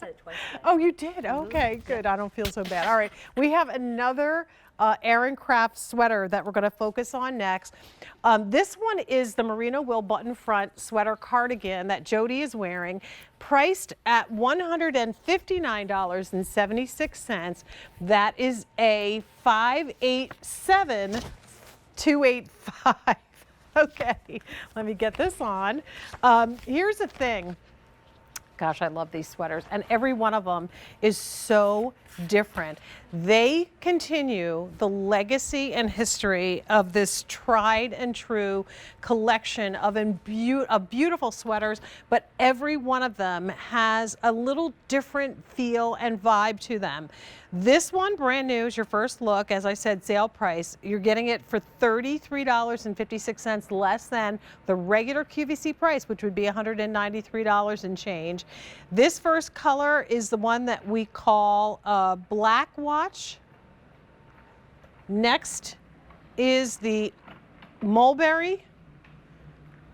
said it twice today. Oh, you did? Okay, good. I don't feel so bad. All right, we have another Aran Craft sweater that we're going to focus on next. This one is the Merino Will button front sweater cardigan that Jody is wearing, priced at $159.76. That is a 587-285. Okay, let me get this on. Here's the thing. Gosh, I love these sweaters, and every one of them is so different. They continue the legacy and history of this tried and true collection of beautiful sweaters, but every one of them has a little different feel and vibe to them. This one, brand new, is your first look. As I said, sale price. You're getting it for $33.56 less than the regular QVC price, which would be $193 and change. This first color is the one that we call Black Watch. Next is the Mulberry.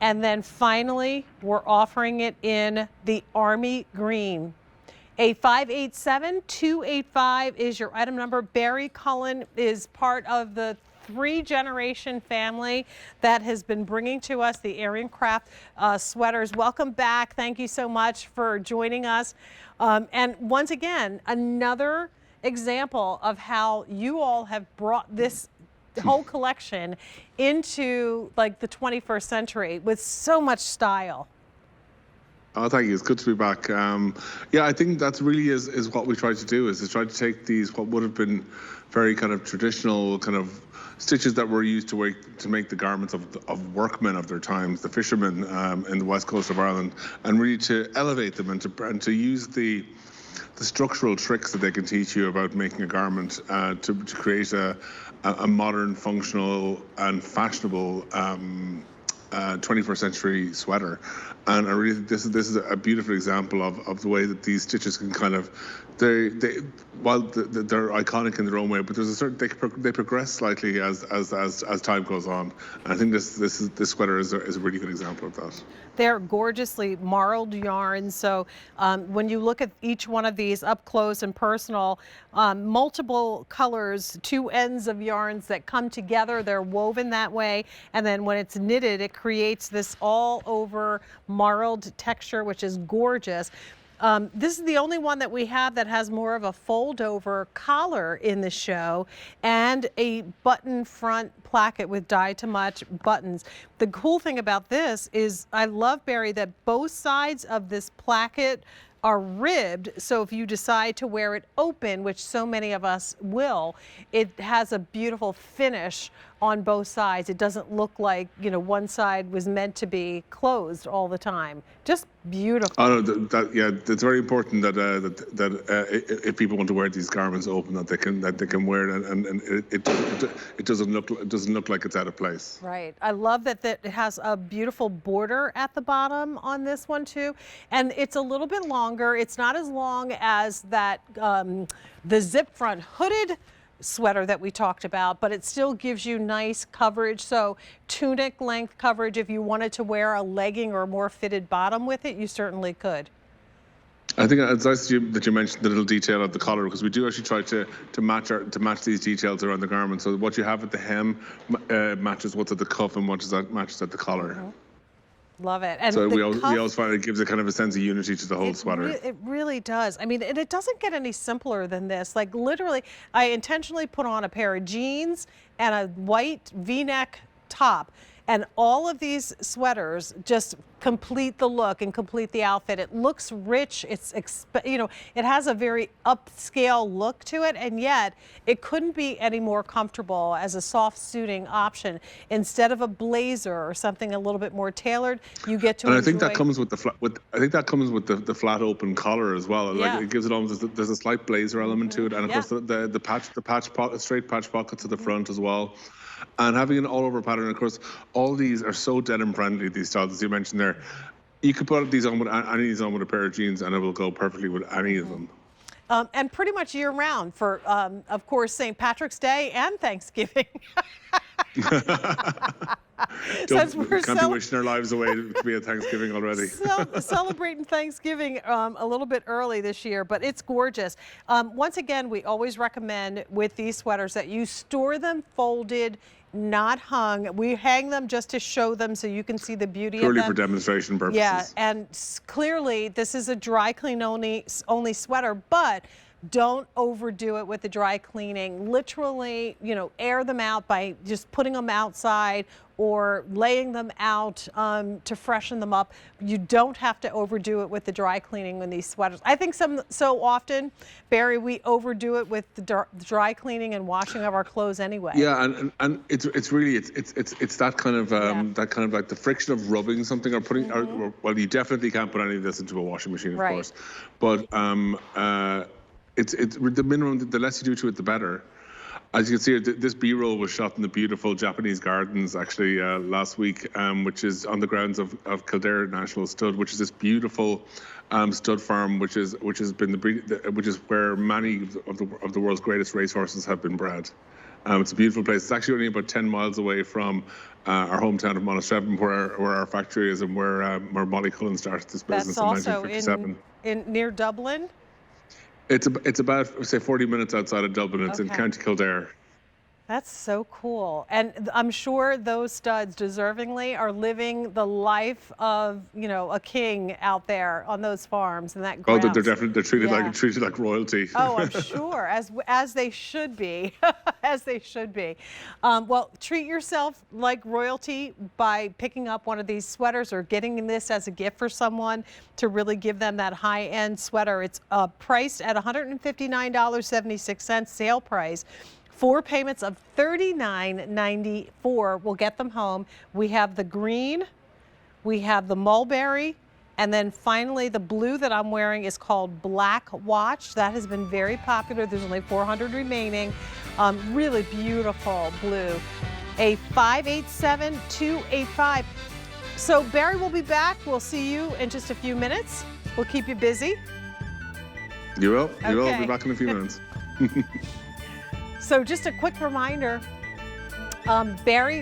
And then finally, we're offering it in the Army Green. A 587-285 is your item number. Barry Cullen is part of the three-generation family that has been bringing to us the Aran Craft sweaters. Welcome back. Thank you so much for joining us. And once again, another example of how you all have brought this whole collection into like the 21st century with so much style. Oh, thank you. It's good to be back. Yeah, I think that really is what we try to do, is to try to take these, what would have been very kind of traditional kind of stitches that were used to make the garments of workmen of their times, the fishermen in the west coast of Ireland, and really to elevate them and to use the structural tricks that they can teach you about making a garment to create a modern, functional, and fashionable 21st century sweater. And I really think this is a beautiful example of the way that these stitches can kind of, while they're iconic in their own way, but there's a certain, they progress slightly as time goes on. And I think this sweater is a really good example of that. They're gorgeously marled yarns. So when you look at each one of these up close and personal, multiple colors, two ends of yarns that come together, they're woven that way. And then when it's knitted, it creates this all over marled texture, which is gorgeous. This is the only one that we have that has more of a fold-over collar in the show and a button front placket with die-to-match buttons. The cool thing about this is I love, Barry, that both sides of this placket are ribbed, so if you decide to wear it open, which so many of us will, it has a beautiful finish on both sides. It doesn't look like, you know, one side was meant to be closed all the time. Just beautiful. Oh, no, yeah, it's very important that if people want to wear these garments open, that they can wear it, and it doesn't look like it's out of place. Right. I love that it has a beautiful border at the bottom on this one too, and it's a little bit longer. It's not as long as that the zip front hooded sweater that we talked about, but it still gives you nice coverage. So tunic length coverage, if you wanted to wear a legging or a more fitted bottom with it, you certainly could. I think it's nice that you mentioned the little detail of the collar, because we do actually try to match these details around the garment. So what you have at the hem matches what's at the cuff and what matches at the collar. Mm-hmm. Love it. And so we always find it gives a kind of a sense of unity to the whole sweater. It really does. I mean, and it doesn't get any simpler than this. Like literally, I intentionally put on a pair of jeans and a white V-neck top. And all of these sweaters just complete the look and complete the outfit. It looks rich. It's, you know, it has a very upscale look to it, and yet it couldn't be any more comfortable as a soft suiting option. Instead of a blazer or something a little bit more tailored, you get to. And I think that comes with the flat. I think that comes with the flat open collar as well. Yeah. Like it gives it almost. There's a slight blazer element to it, and of course the straight patch pockets at the front as well. And having an all-over pattern, of course, all these are so denim-friendly, these styles, as you mentioned there. You could put these on with any of these on with a pair of jeans, and it will go perfectly with any of them. And pretty much year-round for, of course, St. Patrick's Day and Thanksgiving. Since we're Can't be wishing our lives away to be at Thanksgiving already. celebrating Thanksgiving a little bit early this year, but it's gorgeous. Once again, we always recommend with these sweaters that you store them folded, not hung. We hang them just to show them so you can see the beauty Purely of them. for demonstration purposes. Yeah, and clearly this is a dry clean only sweater, but don't overdo it with the dry cleaning. Literally, you know, air them out by just putting them outside or laying them out to freshen them up. You don't have to overdo it with the dry cleaning in these sweaters. I think so often, Barry, we overdo it with the dry cleaning and washing of our clothes anyway. Yeah, and it's really it's that kind of that kind of like the friction of rubbing something or putting. Or, well, you definitely can't put any of this into a washing machine, of course, but it's the minimum. The less you do to it, the better. As you can see, this B-roll was shot in the beautiful Japanese gardens actually last week, which is on the grounds of Kildare National Stud, which is this beautiful stud farm, which is where many of the world's greatest racehorses have been bred. It's a beautiful place. It's actually only about 10 miles away from our hometown of Monasterevin, where our factory is and where Molly Cullen started this business in 1957. That's also near Dublin. It's about, say, 40 minutes outside of Dublin. It's in County Kildare. That's so cool. And I'm sure those studs deservingly are living the life of, you know, a king out there on those farms and that grounds. Oh, they're treated like royalty. Oh, I'm sure, as they should be, as they should be. Well, treat yourself like royalty by picking up one of these sweaters or getting this as a gift for someone to really give them that high-end sweater. It's priced at $159.76 sale price. 4 payments of $39.94 will get them home. We have the green, we have the mulberry, and then finally the blue that I'm wearing is called Black Watch. That has been very popular. There's only 400 remaining. Really beautiful blue. A 587-285. So Barry will be back. We'll see you in just a few minutes. We'll keep you busy. You will. You will. I'll be back in a few minutes. So just a quick reminder, Barry